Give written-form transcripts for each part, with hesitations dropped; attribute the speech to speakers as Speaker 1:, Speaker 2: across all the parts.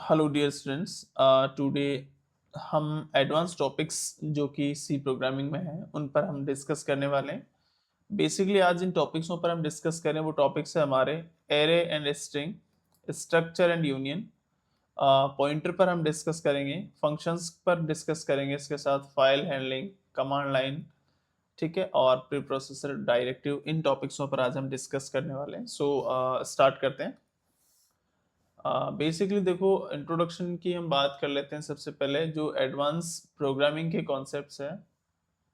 Speaker 1: Hello dear students, today हम advance topics जो कि सी प्रोग्रामिंग में हैं उन पर हम डिस्कस करने वाले हैं। बेसिकली आज जिन टॉपिक्सों पर हम डिस्कस करें वो टॉपिक्स है हमारे array and string, structure and union, pointer पर हम डिस्कस करेंगे, फंक्शंस पर डिस्कस करेंगे, इसके साथ फाइल हैंडलिंग, कमांड लाइन, ठीक है, और प्री प्रोसेसर डायरेक्टिव। इन टॉपिक्सों पर आज हम डिस्कस करने वाले हैं। सो स्टार्ट करते हैं। बेसिकली देखो, इंट्रोडक्शन की हम बात कर लेते हैं। सबसे पहले जो एडवांस प्रोग्रामिंग के कॉन्सेप्ट्स हैं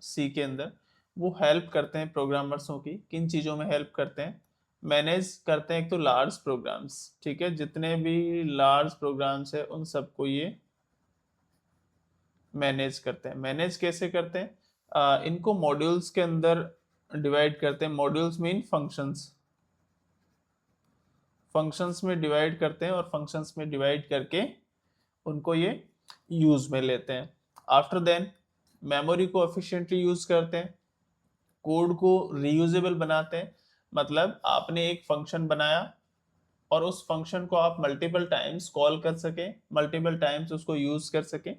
Speaker 1: सी के अंदर, वो हेल्प करते हैं प्रोग्रामर्सों की। किन चीज़ों में हेल्प करते हैं? मैनेज करते हैं एक तो लार्ज प्रोग्राम्स, ठीक है, जितने भी लार्ज प्रोग्राम्स है उन सबको ये मैनेज करते हैं। मैनेज कैसे करते हैं? इनको मॉड्यूल्स के अंदर डिवाइड करते हैं। Modules mean functions. फंक्शंस में डिवाइड करते हैं और फंक्शंस में डिवाइड करके उनको ये यूज में लेते हैं। आफ्टर देन मेमोरी को एफिशिएंटली यूज करते हैं, कोड को रीयूजेबल बनाते हैं। मतलब आपने एक फंक्शन बनाया और उस फंक्शन को आप मल्टीपल टाइम्स कॉल कर सकें, मल्टीपल टाइम्स उसको यूज कर सकें,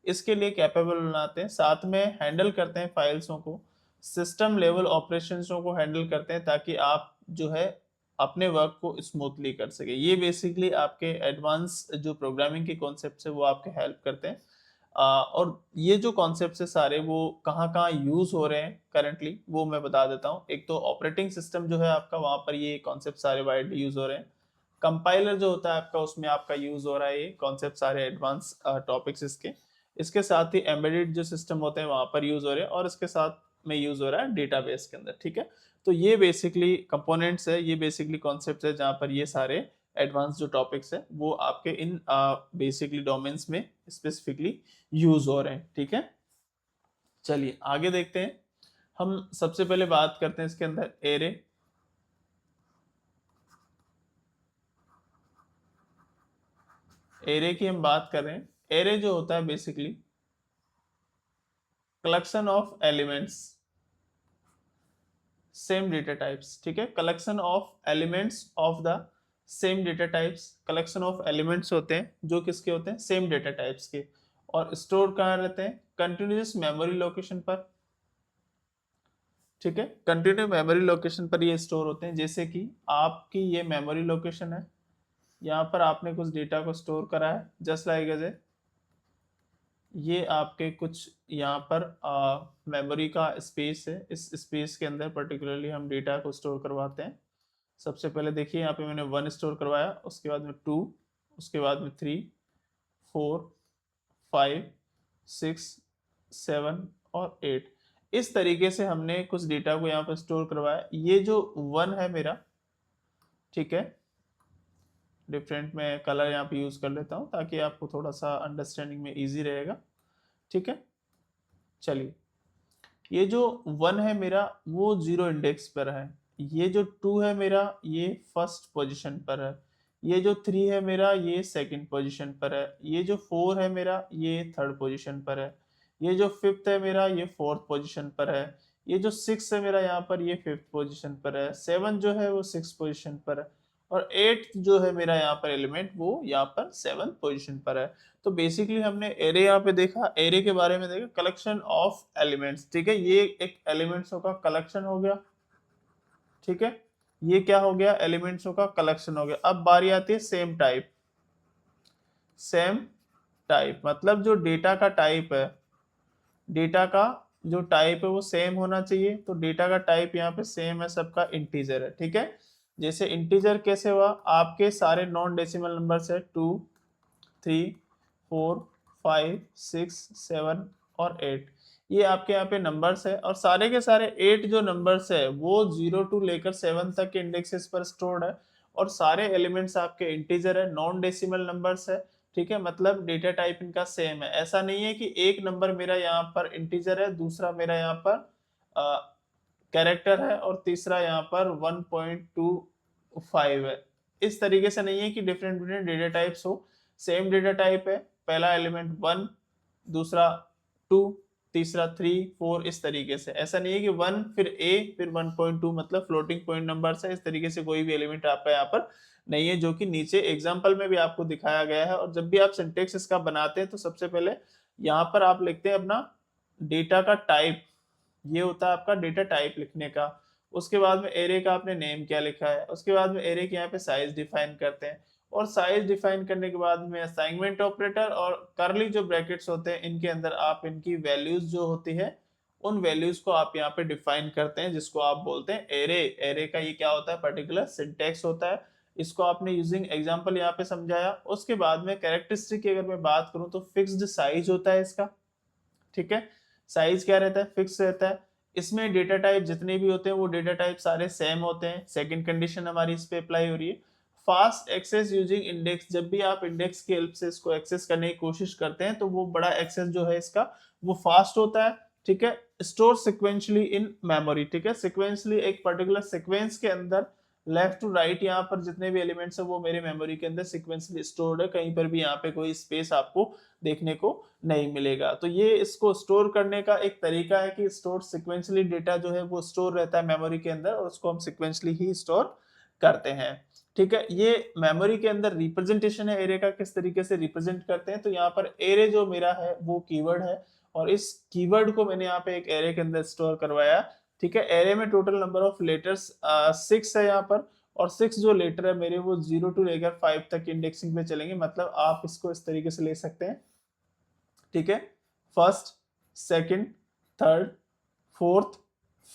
Speaker 1: इसके लिए कैपेबल बनाते हैं। साथ में हैंडल करते हैं फाइल्सों को, सिस्टम लेवल ऑपरेशंसों को हैंडल करते हैं ताकि आप जो है अपने वर्क को स्मूथली कर सके। ये बेसिकली आपके एडवांस जो प्रोग्रामिंग के कॉन्सेप्ट्स है वो आपके हेल्प करते हैं। और ये जो कॉन्सेप्ट्स है सारे वो कहाँ कहाँ यूज हो रहे हैं करंटली वो मैं बता देता हूँ। एक तो ऑपरेटिंग सिस्टम जो है आपका, वहाँ पर ये कॉन्सेप्ट सारे वाइडली यूज हो रहे हैं। कंपाइलर जो होता है आपका, उसमें आपका यूज हो रहा है ये कॉन्सेप्ट सारे एडवांस टॉपिक्स इसके। इसके साथ ही एम्बेडेड जो सिस्टम होते हैं वहां पर यूज हो रहे हैं, और इसके साथ में यूज हो रहा है डेटाबेस के अंदर, ठीक है। तो ये बेसिकली कंपोनेंट्स है, ये बेसिकली कॉन्सेप्ट्स है जहां पर ये सारे एडवांस जो टॉपिक्स है वो आपके इन बेसिकली डोमेन्स में स्पेसिफिकली यूज हो रहे हैं, ठीक है। चलिए आगे देखते हैं। हम सबसे पहले बात करते हैं इसके अंदर एरे। एरे की हम बात कर रहे हैं। एरे जो होता है basically collection of elements, same data types, ठीक है। Collection of elements of the same data types. Collection of elements होते हैं जो किसके होते हैं? सेम डेटा टाइप्स के। और स्टोर कहाँ रहते हैं? कंटिन्यूस मेमोरी लोकेशन पर, ठीक है। कंटिन्यू मेमोरी लोकेशन पर ये स्टोर होते हैं। जैसे कि आपकी ये मेमोरी लोकेशन है, यहाँ पर आपने कुछ डेटा को स्टोर करा है, जस्ट लाइक एज ए ये आपके कुछ यहाँ पर मेमोरी का स्पेस है। इस स्पेस के अंदर पर्टिकुलरली हम डेटा को स्टोर करवाते हैं। सबसे पहले देखिए यहाँ पे मैंने 1 स्टोर करवाया, उसके बाद में 2, उसके बाद में 3, 4, 5, 6, 7 और 8। इस तरीके से हमने कुछ डेटा को यहाँ पर स्टोर करवाया। ये जो 1 है मेरा, ठीक है, डिफरेंट में कलर यहाँ पे यूज कर लेता हूँ ताकि आपको थोड़ा सा अंडरस्टैंडिंग में इजी रहेगा, ठीक है। चलिए, ये जो 1 है मेरा वो 0 इंडेक्स पर है। ये जो 2 है मेरा ये फर्स्ट पोजीशन पर है। ये जो 3 है मेरा ये सेकंड पोजीशन पर है। ये जो 4 है मेरा ये थर्ड पोजीशन पर है। ये जो 5th है मेरा ये फोर्थ पोजीशन पर है। ये जो 6 है मेरा यहाँ पर ये 5th पोजीशन पर है। 7 जो है वो 6th पोजीशन पर है। और 8 जो है मेरा यहाँ पर एलिमेंट वो यहाँ पर 7th पोजीशन पर है। तो बेसिकली हमने एरे यहाँ पे देखा, एरे के बारे में देखा, कलेक्शन ऑफ एलिमेंट्स, ठीक है। ये एक एलिमेंट्सों का कलेक्शन हो गया, ठीक है। ये क्या हो गया? एलिमेंट्सों का कलेक्शन हो गया। अब बारी आती है सेम टाइप। सेम टाइप मतलब जो डेटा का टाइप है, डेटा का जो टाइप है वो सेम होना चाहिए। तो डेटा का टाइप यहाँ पे सेम है, सबका इंटीजर है, ठीक है। जैसे इंटीजर कैसे हुआ? आपके सारे नॉन डेसिमल नंबर्स है 2, 3, 4, 5, 6, 7 और 8। ये आपके यहाँ पे नंबर्स है, और सारे के सारे 8 जो नंबर्स है वो 0 टू लेकर 7 तक के इंडेक्सेस पर स्टोर्ड है। और सारे एलिमेंट्स आपके इंटीजर है, नॉन डेसिमल नंबर्स है, ठीक है। मतलब डेटा टाइप इनका सेम है। ऐसा नहीं है कि एक नंबर मेरा यहाँ पर इंटीजर है, दूसरा मेरा यहाँ पर कैरेक्टर है, और तीसरा यहाँ पर 1.25 है। इस तरीके से नहीं है कि डिफरेंट डिफरेंट डेटा टाइप्स हो। सेम डेटा टाइप है, पहला एलिमेंट 1, दूसरा 2, तीसरा 3 4 इस तरीके से। ऐसा नहीं है कि 1 फिर a फिर 1.2 मतलब फ्लोटिंग पॉइंट नंबर्स है, इस तरीके से कोई भी एलिमेंट आपका यहाँ पर नहीं है, जो कि नीचे एग्जाम्पल में भी आपको दिखाया गया है। और जब भी आप सिंटेक्स इसका बनाते हैं तो सबसे पहले यहाँ पर आप लिखते हैं अपना डेटा का टाइप, ये होता है आपका डेटा टाइप लिखने का। उसके बाद में एरे का आपने नेम क्या लिखा है, उसके बाद में एरे के यहाँ पे साइज डिफाइन करते हैं, और साइज डिफाइन करने के बाद में असाइनमेंट ऑपरेटर और करली जो ब्रैकेट्स होते हैं इनके अंदर आप इनकी वैल्यूज जो होती है उन वैल्यूज को आप यहाँ पे डिफाइन करते हैं, जिसको आप बोलते हैं एरे। एरे का ये क्या होता है, पर्टिकुलर सिंटेक्स होता है। इसको आपने यूजिंग एग्जांपल यहाँ पे समझाया। उसके बाद में कैरेक्टरिस्टिक की अगर मैं बात करूं तो फिक्स्ड साइज होता है इसका, ठीक है। साइज क्या रहता है, फिक्स रहता है। इसमें डेटा टाइप जितने भी होते हैं वो डेटा टाइप सारे सेम होते हैं। सेकंड कंडीशन हमारी इस पे अप्लाई हो रही है। फास्ट एक्सेस यूजिंग इंडेक्स, जब भी आप इंडेक्स की हेल्प से इसको एक्सेस करने की कोशिश करते हैं तो वो बड़ा एक्सेस जो है इसका वो फास्ट होता है, ठीक है। स्टोर सिक्वेंशली इन मेमोरी, ठीक है। सिक्वेंशली एक पर्टिकुलर सिक्वेंस के अंदर लेफ्ट टू राइट यहाँ पर जितने भी एलिमेंट्स है वो मेरे मेमोरी के अंदर सिक्वेंसली स्टोर्ड है, कहीं पर भी यहाँ पे कोई स्पेस आपको देखने को नहीं मिलेगा। तो ये इसको स्टोर करने का एक तरीका है कि स्टोर सिक्वेंशली डेटा जो है वो स्टोर रहता है मेमोरी के अंदर और उसको हम सिक्वेंशली ही स्टोर करते हैं, ठीक है। ये मेमोरी के अंदर रिप्रेजेंटेशन है एरे का, किस तरीके से रिप्रेजेंट करते हैं। तो यहाँ पर एरे जो मेरा है वो कीवर्ड है और इस कीवर्ड को मैंने यहाँ पे एक एरे के अंदर स्टोर करवाया, ठीक है। एरे में टोटल नंबर ऑफ लेटर्स 6 है यहाँ पर, और 6 जो लेटर है मेरे वो 0 टू लेकर 5 तक इंडेक्सिंग में चलेंगे। मतलब आप इसको इस तरीके से ले सकते हैं, ठीक है। First, second, third, fourth,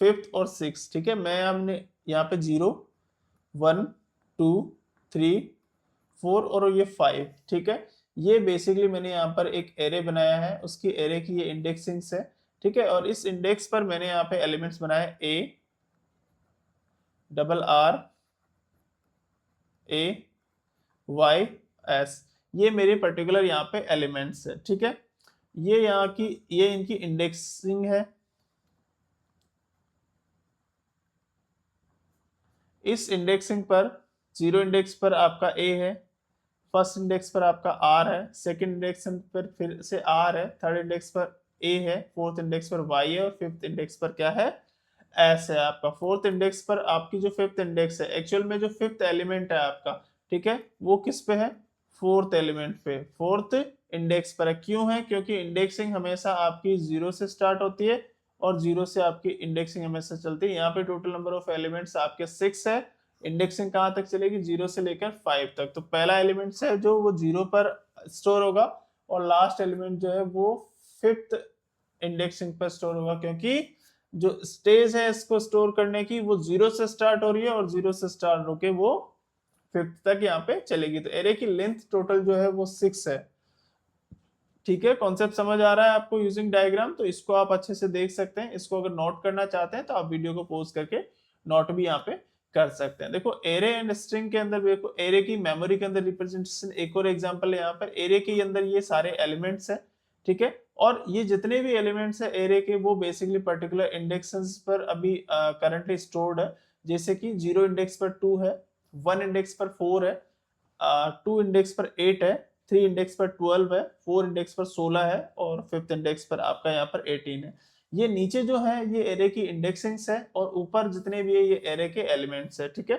Speaker 1: fifth और सिक्स, ठीक है। मैं हमने यहाँ पे 0 1 2 3 4 और ये 5, ठीक है। ये बेसिकली मैंने यहाँ पर एक एरे बनाया है, उसकी एरे की ये इंडेक्सिंग है, ठीक है। और इस इंडेक्स पर मैंने यहाँ पे एलिमेंट्स बनाए A double R A Y S, ये मेरे पर्टिकुलर यहाँ पे एलिमेंट्स है, ठीक है। ये यहाँ की ये इनकी इंडेक्सिंग है। इस इंडेक्सिंग पर 0 इंडेक्स पर आपका A है, फर्स्ट इंडेक्स पर आपका R है, सेकंड इंडेक्स पर फिर से R है, थर्ड इंडेक्स पर A है, फोर्थ इंडेक्स पर Y है और फिफ्थ इंडेक्स पर क्या है, S है आपका। फोर्थ इंडेक्स पर आपकी जो फिफ्थ इंडेक्स है, एक्चुअल में जो फिफ्थ एलिमेंट है आपका, ठीक है, वो किस पे है, फोर्थ एलिमेंट पे, फोर्थ इंडेक्स पर है। क्यों है, क्योंकि इंडेक्सिंग हमेशा आपकी 0 से स्टार्ट होती है और 0 से आपकी इंडेक्सिंग हमेशा चलती है। यहाँ पे टोटल नंबर ऑफ एलिमेंट्स आपके 6 है। इंडेक्सिंग कहाँ तक चलेगी, 0 से लेकर 5 तक। तो पहला एलिमेंट है जो वो 0 पर स्टोर होगा और लास्ट एलिमेंट जो है वो फिफ्थ इंडेक्सिंग पर स्टोर होगा, क्योंकि जो स्टेज है इसको स्टोर करने की वो 0 से स्टार्ट हो रही है और 0 से स्टार्ट होके वो फिफ्थ तक यहाँ पे चलेगी। तो एरे की लेंथ टोटल जो है वो 6 है, ठीक है। कॉन्सेप्ट समझ आ रहा है आपको यूजिंग डायग्राम, तो इसको आप अच्छे से देख सकते हैं। इसको अगर नोट करना चाहते हैं तो आप वीडियो को पॉज करके नोट भी यहाँ पे कर सकते हैं। देखो एरे एंड स्ट्रिंग के अंदर देखो एरे की मेमोरी के अंदर रिप्रेजेंटेशन, एक और एग्जांपल है यहाँ पर। एरे के अंदर ये सारे एलिमेंट्स है, ठीक है। और ये जितने भी एलिमेंट्स है एरे के वो बेसिकली पर्टिकुलर इंडेक्सेस पर अभी करंटली स्टोर्ड है। जैसे कि 0 इंडेक्स पर 2 है, 1 इंडेक्स पर 4 है, 2 इंडेक्स पर 8 है, 3 इंडेक्स पर 12 है, 4 इंडेक्स पर 16 है और फिफ्थ इंडेक्स पर आपका यहाँ पर 18 है। ये नीचे जो है ये एरे की इंडेक्सिंग्स है और ऊपर जितने भी है ये एरे के एलिमेंट्स है, ठीक है।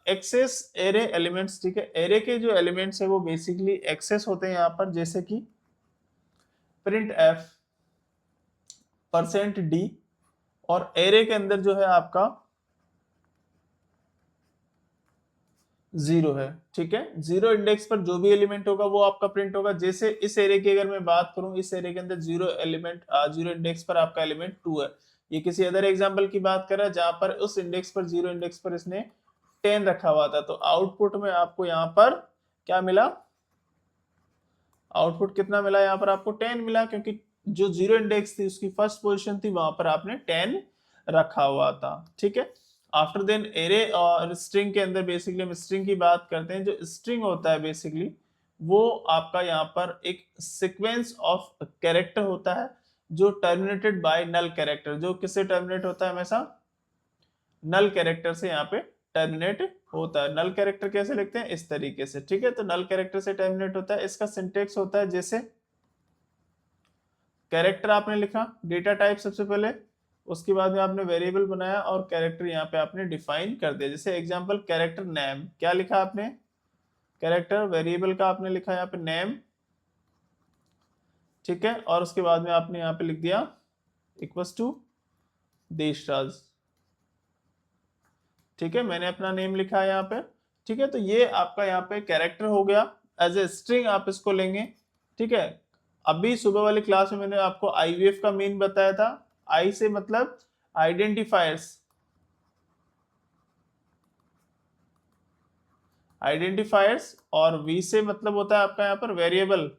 Speaker 1: एक्सेस एरे एलिमेंट्स, ठीक है। एरे के जो एलिमेंट्स है वो बेसिकली एक्सेस होते हैं यहाँ पर, जैसे कि प्रिंट एफ, %d, और एरे के अंदर जो है आपका 0 है, ठीक है। 0 इंडेक्स पर जो भी एलिमेंट होगा वो आपका प्रिंट होगा। जैसे इस एरे की अगर मैं बात करूं, इस एरे के अंदर 0 इंडेक्स पर आपका एलिमेंट 2 है। ये किसी अदर एग्जांपल की बात कर रहा है जहां पर उस इंडेक्स पर 0 इंडेक्स पर इसने 10 रखा हुआ था। तो आउटपुट में आपको यहाँ पर क्या मिला, आउटपुट कितना मिला, यहाँ पर आपको 10 मिला, क्योंकि जो 0 इंडेक्स थी उसकी फर्स्ट पोजीशन थी, वहां पर आपने 10 रखा हुआ था, ठीक है। आफ्टर देन एरे और स्ट्रिंग के अंदर बेसिकली हम स्ट्रिंग की बात करते हैं। जो स्ट्रिंग होता है बेसिकली वो आपका यहाँ पर एक सीक्वेंस ऑफ कैरेक्टर होता है जो टर्मिनेटेड बाय नल कैरेक्टर। जो किससे टर्मिनेट होता है, हमेशा नल कैरेक्टर से यहाँ पे टर्मिनेट होता है। नल कैरेक्टर कैसे लिखते हैं, इस तरीके से, ठीक है। तो नल कैरेक्टर से टर्मिनेट होता है। इसका सिंटेक्स होता है जैसे कैरेक्टर आपने लिखा, डेटा टाइप सबसे पहले, उसके बाद में आपने वेरिएबल बनाया और कैरेक्टर यहाँ पे आपने डिफाइन कर दिया। जैसे एग्जांपल कैरेक्टर नेम, क्या लिखा आपने, कैरेक्टर वेरिएबल का आपने लिखा यहाँ पे नेम, ठीक है, और उसके बाद में आपने यहाँ पे लिख दिया इक्वल्स टू देशराज, ठीक है, मैंने अपना नेम लिखा है यहाँ पे, ठीक है। तो ये आपका यहाँ पे कैरेक्टर हो गया, एज ए स्ट्रिंग आप इसको लेंगे, ठीक है। अभी सुबह वाली क्लास में मैंने आपको आईवीएफ का मीन बताया था, आई से मतलब आइडेंटिफायर्स, आइडेंटिफायर्स, और वी से मतलब होता है आपका यहाँ पर वेरिएबल,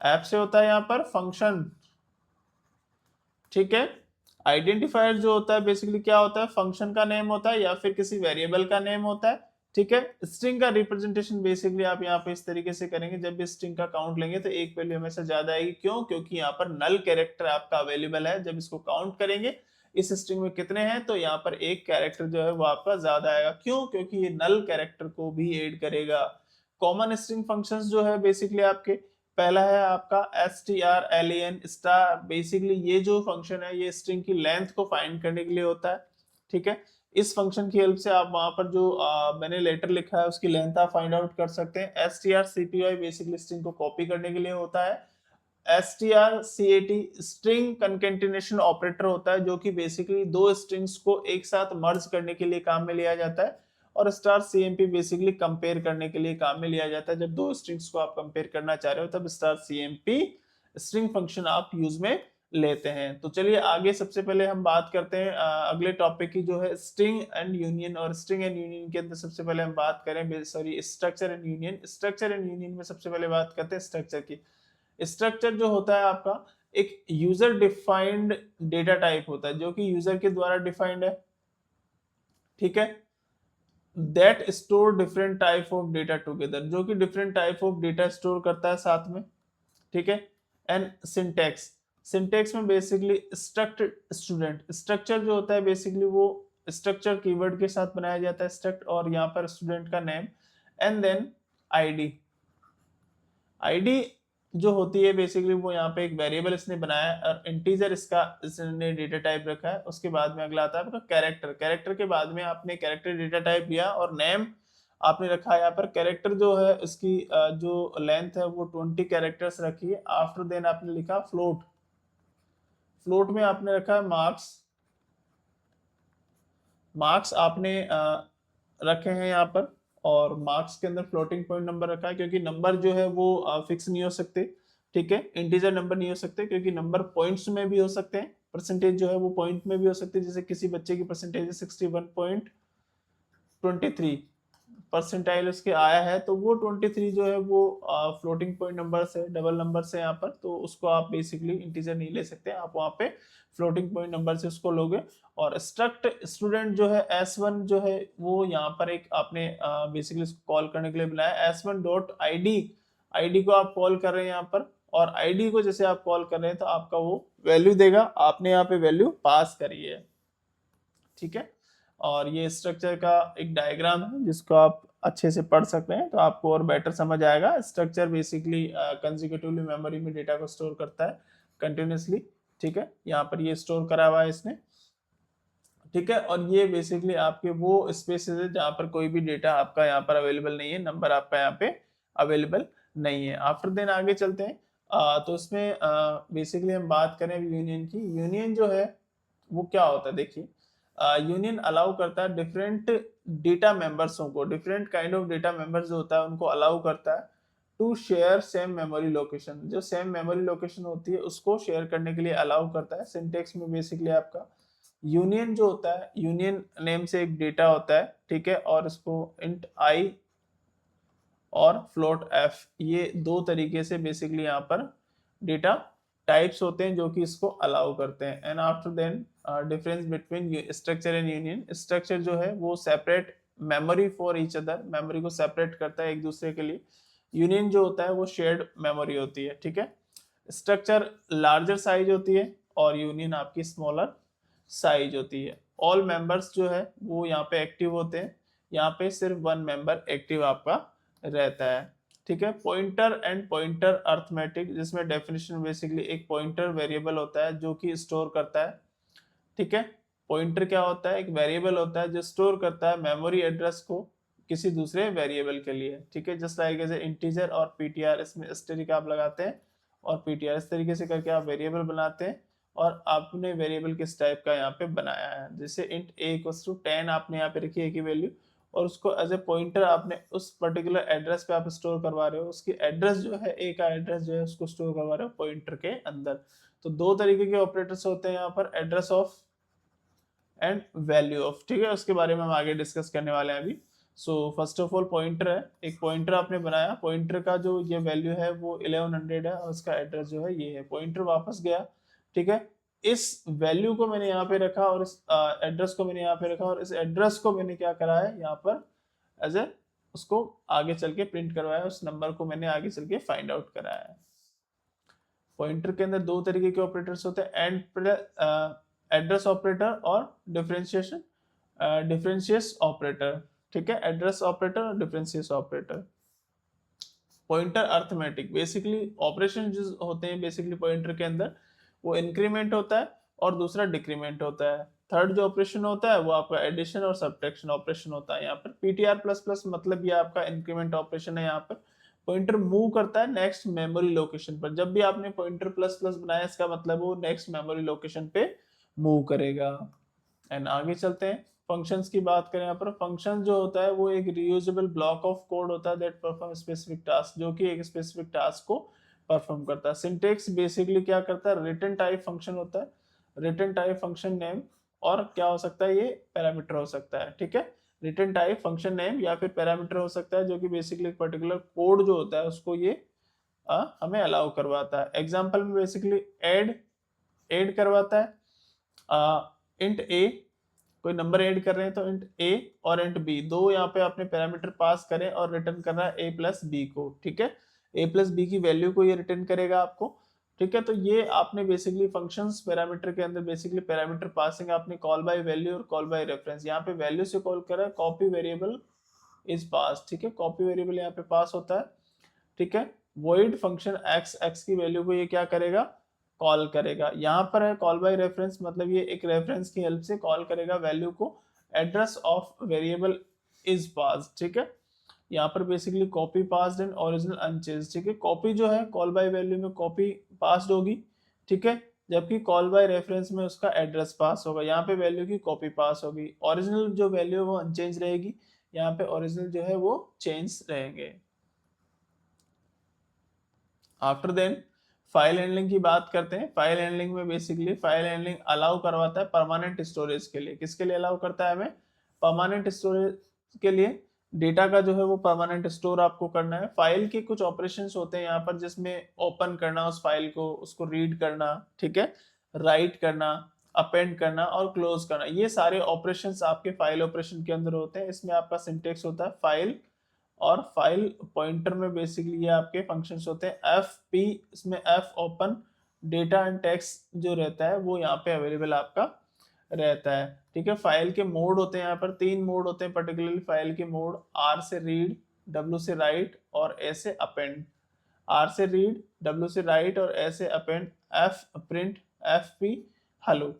Speaker 1: ऐप से होता है यहाँ पर फंक्शन, ठीक है। आइडेंटिफायर जो होता है बेसिकली क्या होता है, फंक्शन का नेम होता है या फिर किसी वेरिएबल का नेम होता है, ठीक है। स्ट्रिंग का रिप्रेजेंटेशन बेसिकली आप यहाँ पे इस तरीके से करेंगे, जब भी स्ट्रिंग का काउंट लेंगे तो एक वैल्यू हमेशा ज्यादा आएगी, क्यों, क्योंकि यहाँ पर नल कैरेक्टर आपका अवेलेबल है, जब इसको काउंट करेंगे इस स्ट्रिंग में कितने हैं तो यहाँ पर एक कैरेक्टर जो है वो आपका ज्यादा आएगा, क्यों, क्योंकि ये नल कैरेक्टर को भी ऐड करेगा। कॉमन स्ट्रिंग फंक्शंस जो है बेसिकली आपके, पहला है आपका strlen स्टार, बेसिकली ये जो फंक्शन है ये स्ट्रिंग की लेंथ को फाइंड करने के लिए होता है, ठीक है। इस फंक्शन की हेल्प से आप वहां पर जो मैंने लेटर लिखा है उसकी लेंथ आप फाइंड आउट कर सकते हैं। strcpy बेसिकली स्ट्रिंग को कॉपी करने के लिए होता है। strcat स्ट्रिंग कंकेटेनेशन ऑपरेटर होता है, जो कि बेसिकली दो स्ट्रिंग्स को एक साथ मर्ज करने के लिए काम में लिया जाता है। और स्टार सीएमपी बेसिकली कंपेयर करने के लिए काम में लिया जाता है, जब दो स्ट्रिंग्स को आप कंपेयर करना चाह रहे हो तब स्टार सीएमपी स्ट्रिंग फंक्शन आप यूज में लेते हैं। तो चलिए आगे सबसे पहले हम बात करते हैं अगले टॉपिक की, जो है स्ट्रिंग एंड यूनियन। और स्ट्रिंग एंड यूनियन के अंदर सबसे पहले हम बात करें, sorry, structure and union. Structure and union में सबसे पहले बात करते हैं स्ट्रक्चर की। स्ट्रक्चर जो होता है आपका एक यूजर डिफाइंड डेटा टाइप होता है, जो कि यूजर के द्वारा डिफाइंड है, ठीक है। That store different type of data together, जो कि different type of data store करता है साथ में, ठीक है। एंड सिंटेक्स, सिंटेक्स में बेसिकली स्ट्रक्ट स्टूडेंट, स्ट्रक्चर जो होता है बेसिकली वो स्ट्रक्चर कीवर्ड के साथ बनाया जाता है स्ट्रक्ट, और यहाँ पर स्टूडेंट का name. And then ID, ID जो होती है बेसिकली वो यहाँ पे एक वेरिएबल इसने बनाया है और इंटीजर इसका इसने डेटा टाइप रखा है। उसके बाद में अगला आता है आपका कैरेक्टर, कैरेक्टर के बाद में आपने कैरेक्टर डेटा टाइप लिया और नेम आपने रखा है यहाँ पर। कैरेक्टर जो है उसकी जो लेंथ है वो 20 कैरेक्टर्स रखी है। आफ्टर देन आपने लिखा फ्लोट, फ्लोट में आपने रखा है मार्क्स, मार्क्स आपने रखे हैं यहाँ पर, और मार्क्स के अंदर फ्लोटिंग पॉइंट नंबर रखा है, क्योंकि नंबर जो है वो फिक्स नहीं हो सकते, ठीक है। इंटीजर नंबर नहीं हो सकते, क्योंकि नंबर पॉइंट्स में भी हो सकते हैं, परसेंटेज जो है वो पॉइंट में भी हो सकती है। जैसे किसी बच्चे की परसेंटेज है 61.23 परसेंटाइल उसके आया है, तो वो 23 जो है वो फ्लोटिंग पॉइंट नंबर से, डबल नंबर से यहाँ पर, तो उसको आप बेसिकली इंटीजर नहीं ले सकते, आप वहाँ पे फ्लोटिंग पॉइंट नंबर से उसको लोगे। और स्ट्रक्ट स्टूडेंट जो है S1 जो है वो यहाँ पर एक आपने बेसिकली कॉल करने के लिए बनाया S1 डॉट ID, ID को आप कॉल कर रहे हैं यहाँ पर, और ID को जैसे आप कॉल कर रहे हैं तो आपका वो वैल्यू देगा, आपने यहाँ पे वैल्यू पास करी है, ठीक है। और ये स्ट्रक्चर का एक डायग्राम है जिसको आप अच्छे से पढ़ सकते हैं तो आपको और बेटर समझ आएगा। स्ट्रक्चर बेसिकली कंसेक्यूटिवली मेमोरी में डेटा को स्टोर करता है कंटिन्यूसली, ठीक है। यहाँ पर ये स्टोर करा हुआ है इसने, ठीक है। और ये बेसिकली आपके वो स्पेसेस है जहाँ पर कोई भी डेटा आपका यहाँ पर अवेलेबल नहीं है, नंबर आपका यहाँ पे अवेलेबल नहीं है। आफ्टर देन आगे चलते हैं। तो इसमें बेसिकली हम बात करें यूनियन की। यूनियन जो है वो क्या होता है, देखिए यूनियन अलाउ करता है डिफरेंट डेटा मेंबर्सों को, different kind of data members जो होता है उनको अलाउ करता है to share same memory location, जो सेम मेमोरी लोकेशन होती है उसको शेयर करने के लिए अलाउ करता है। सिंटेक्स में बेसिकली आपका यूनियन जो होता है, यूनियन नेम से एक डेटा होता है, ठीक है, और इसको इंट आई और फ्लोट एफ, ये दो तरीके से बेसिकली यहाँ पर डेटा टाइप्स होते हैं जो कि इसको अलाउ करते हैं। And after then difference between structure and union, structure जो है वो separate memory for each other, memory को सेपरेट करता है एक दूसरे के लिए। यूनियन जो होता है वो शेयर्ड मेमोरी होती है, ठीक है। स्ट्रक्चर लार्जर साइज होती है और यूनियन आपकी स्मॉलर साइज होती है। ऑल मेंबर्स जो है वो यहाँ पे एक्टिव होते हैं, यहाँ पे सिर्फ वन मेंबर एक्टिव आपका रहता है। ठीक है। पॉइंटर एंड पॉइंटर अर्थमेटिक, जिसमें डेफिनेशन बेसिकली एक पॉइंटर वेरिएबल होता है जो कि स्टोर करता है, ठीक है। पॉइंटर क्या होता है, एक वेरिएबल होता है जो स्टोर करता है मेमोरी एड्रेस को किसी दूसरे वेरिएबल के लिए, ठीक है। जस्ट लाइक एज इंटीजर और पीटीआर, इसमें एस्टेरिक आप लगाते हैं और पीटीआर, इस तरीके से करके आप वेरिएबल बनाते हैं और आपने वेरिएबल किस टाइप का यहाँ पे बनाया है। जैसे इंट a इक्वल्स टू 10 आपने यहाँ पे रखी है की वैल्यू, और उसको एज ए पॉइंटर आपने उस पर्टिकुलर एड्रेस पे आप स्टोर करवा रहे हो, उसकी एड्रेस जो है a का एड्रेस जो है उसको स्टोर करवा रहे हो पॉइंटर के अंदर। तो दो तरीके के ऑपरेटर्स होते हैं यहाँ पर, address of and value of, ठीक है। उसके बारे में हम आगे डिस्कस करने वाले हैं अभी। So first of all pointer है, एक पॉइंटर आपने बनाया, पॉइंटर का जो ये वैल्यू है वो 1100 है और उसका एड्रेस जो है ये है। पॉइंटर वापस गया, ठीक है। इस वैल्यू को मैंने यहाँ पे रखा और इस एड्रेस को मैंने यहाँ पे रखा और इस एड्रेस को मैंने क्या करा है यहाँ पर एज ए उसको आगे चल के प्रिंट करवाया, उस नंबर को मैंने आगे चल के फाइंड आउट कराया है। पॉइंटर के अंदर दो तरीके के ऑपरेटर्स होते हैं, एंड एड्रेस ऑपरेटर और डिफरेंशिएशन डिफरेंशियस ऑपरेटर, ठीक है। एड्रेस ऑपरेटर और डिफरेंशियस operator. Pointer arithmetic, basically operation जो होते हैं बेसिकली पॉइंटर के अंदर, वो इंक्रीमेंट होता है और दूसरा डिक्रीमेंट होता है। थर्ड जो ऑपरेशन होता है वो आपका एडिशन और सब्ट्रैक्शन ऑपरेशन होता है। यहाँ पर पीटीआर प्लस प्लस मतलब ये आपका इंक्रीमेंट ऑपरेशन है। यहाँ पर पॉइंटर मूव करता है नेक्स्ट मेमोरी लोकेशन पर। जब भी आपने पॉइंटर प्लस प्लस बनाया इसका मतलब वो नेक्स्ट मेमोरी लोकेशन पे मूव करेगा। एंड आगे चलते हैं, फंक्शंस की बात करें। यहाँ पर फंक्शन जो होता है वो एक रीयूजेबल ब्लॉक ऑफ कोड होता है दैट परफॉर्म स्पेसिफिक टास्क, जो कि एक स्पेसिफिक टास्क को परफॉर्म करता है। सिंटेक्स बेसिकली क्या करता है, रिटर्न टाइप फंक्शन होता है, रिटर्न टाइप फंक्शन नेम, और क्या हो सकता है, ये पैरामीटर हो सकता है, ठीक है। रिटर्न टाइप फंक्शन नेम या फिर पैरामीटर हो सकता है, जो कि बेसिकली एक पर्टिकुलर कोड जो होता है उसको ये हमें अलाउ करवाता है। एग्जांपल में बेसिकली ऐड करवाता है। इंट ए, कोई नंबर ऐड कर रहे हैं तो इंट ए और इंट बी, दो यहाँ पे आपने पैरामीटर पास करें और रिटर्न कर रहा है ए प्लस बी को, ठीक है। ए प्लस बी की वैल्यू को ये रिटर्न करेगा आपको, ठीक है। तो ये आपने बेसिकली फंक्शंस पैरामीटर के अंदर बेसिकली पैरामीटर पासिंग आपने कॉल बाय वैल्यू और कॉल बाय रेफरेंस, यहाँ पे वैल्यू से कॉल करा है, कॉपी वेरिएबल इज पास, ठीक है। कॉपी वेरिएबल यहाँ पे पास होता है, ठीक है। वॉइड फंक्शन x की वैल्यू को ये क्या करेगा, कॉल करेगा। यहाँ पर है कॉल बाय रेफरेंस, मतलब ये एक रेफरेंस की हेल्प से कॉल करेगा वैल्यू को। Address of variable is pass, ठीक है। यहाँ पर basically copy passed and original unchange, ठीक है। कॉपी जो है कॉल बाय वैल्यू में कॉपी पास्ड होगी, ठीक है, जबकि कॉल बाय रेफरेंस में उसका एड्रेस पास होगा। यहाँ पे वैल्यू की कॉपी पास होगी। ओरिजिनल जो वैल्यू है वो अनचेंज रहेगी, यहाँ पे ओरिजिनल जो है वो चेंज रहेंगे। आफ्टर देन फाइल हैंडलिंग की बात करते हैं। फाइल हैंडलिंग में बेसिकली फाइल हैंडलिंग अलाउ करवाता है परमानेंट स्टोरेज के लिए। किसके लिए अलाउ करता है हमें, परमानेंट स्टोरेज के लिए। डेटा का जो है वो परमानेंट स्टोर आपको करना है। फाइल के कुछ ऑपरेशंस होते हैं यहाँ पर, जिसमें ओपन करना उस फाइल को, उसको रीड करना, ठीक है, राइट करना, अपेंड करना और क्लोज करना, ये सारे ऑपरेशंस आपके फाइल ऑपरेशन के अंदर होते हैं। इसमें आपका सिंटेक्स होता है फाइल, और फाइल पॉइंटर में बेसिकली ये आपके फंक्शंस होते हैं एफ पी, इसमें F open, data and text जो रहता है वो यहाँ पे अवेलेबल आपका रहता है, ठीक है। फाइल के मोड होते हैं यहाँ पर, तीन मोड होते हैं पर्टिकुलरली फाइल के मोड, आर से रीड, डब्ल्यू से राइट और ए से अपेंड। आर से रीड, डब्ल्यू से राइट और ए से append, F print, F P hello.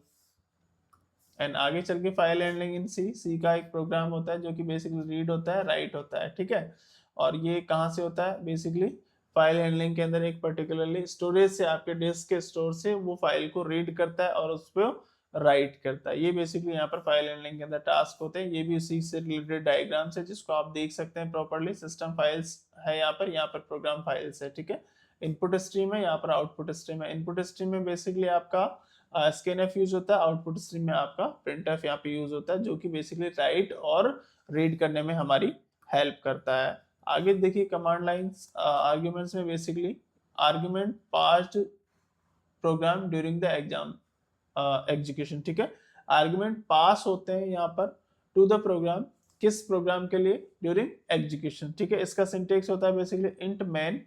Speaker 1: And आगे चल के फाइल हैंडलिंग इन सी, सी का एक प्रोग्राम होता है जो कि बेसिकली रीड होता है, राइट होता है, ठीक है। और ये कहाँ से होता है, बेसिकली फाइल हैंडलिंग के अंदर एक पर्टिकुलरली स्टोरेज से, आपके डिस्क के स्टोर से वो फाइल को रीड करता है और उस पर राइट करता है। ये बेसिकली यहाँ पर फाइल हैंडलिंग के अंदर टास्क होते हैं। ये भी उसी से रिलेटेड डायग्राम्स है जिसको आप देख सकते हैं प्रॉपर्ली। सिस्टम फाइल्स है यहाँ पर प्रोग्राम फाइल्स है, ठीक है। इनपुट स्ट्रीम है, यहाँ पर आउटपुट स्ट्रीम है। इनपुट स्ट्रीम में बेसिकली आपका स्कैनफ यूज होता है, आउटपुट स्ट्रीम में आपका प्रिंटफ यहाँ पे यूज होता है, जो कि बेसिकली राइट और रीड करने में हमारी हेल्प करता है। आगे देखिए कमांड लाइंस आर्ग्यूमेंट्स में basically argument passed program during the exam execution, ठीक है। आर्ग्यूमेंट पास होते हैं यहाँ पर टू द प्रोग्राम, किस प्रोग्राम के लिए, ड्यूरिंग एग्जीक्यूशन, ठीक है। इसका सिंटेक्स होता है बेसिकली इंट मैन,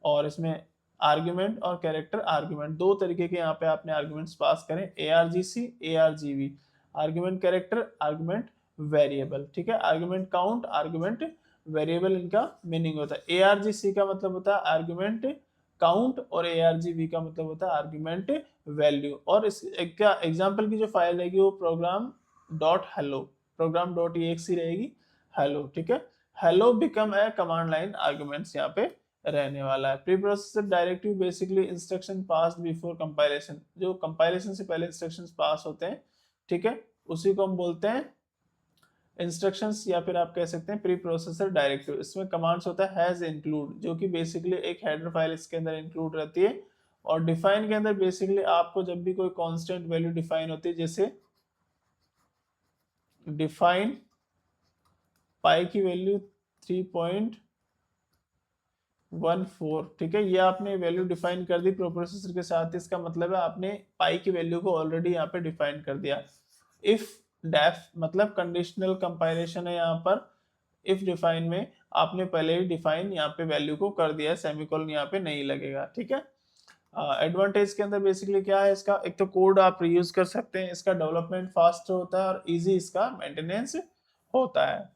Speaker 1: और इसमें आर्ग्यूमेंट और कैरेक्टर आर्ग्यूमेंट, दो तरीके के यहाँ पे आपने आर्ग्यूमेंट्स पास करें, ARGC ARGV, argument character, argument variable, ठीक है। आर्ग्यूमेंट काउंट, आर्ग्यूमेंट वेरिएबल इनका मीनिंग होता है। ARGC का मतलब होता है आर्गुमेंट काउंट और ARGV का मतलब होता है आर्गुमेंट वैल्यू। और इस एक का एग्जांपल की जो फाइल रहेगी वो program dot hello, program dot exe रहेगी हेलो, ठीक है। Hello become a command line arguments यहाँ पे रहने वाला है। Preprocessor directive basically instruction pass before compilation, जो कंपाइलेशन से पहले इंस्ट्रक्शंस पास होते हैं, ठीक है, उसी को हम बोलते हैं इंस्ट्रक्शंस, या फिर आप कह सकते हैं प्री प्रोसेसर डायरेक्टिव। इसमें कमांड्स होता है हैज इंक्लूड, जो कि बेसिकली एक हेडर फाइल इसके अंदर इंक्लूड रहती है। और डिफाइन के अंदर बेसिकली आपको जब भी कोई कांस्टेंट वैल्यू डिफाइन होती है, जैसे डिफाइन पाई की वैल्यू 3.14, ठीक है, ये आपने वैल्यू डिफाइन कर दी प्रोसेसर के साथ, इसका मतलब है आपने पाई की वैल्यू को ऑलरेडी यहाँ पे डिफाइन कर दिया। इफ डेफ मतलब कंडीशनल कंपाइलेशन है यहाँ पर, इफ डिफाइन में आपने पहले ही डिफाइन यहाँ पे वैल्यू को कर दिया, सेमीकोलन यहाँ पे नहीं लगेगा, ठीक है। एडवांटेज के अंदर बेसिकली क्या है इसका, एक तो कोड आप रीयूज कर सकते हैं, इसका डेवलपमेंट फास्ट होता है और इजी इसका मेंटेनेंस होता है।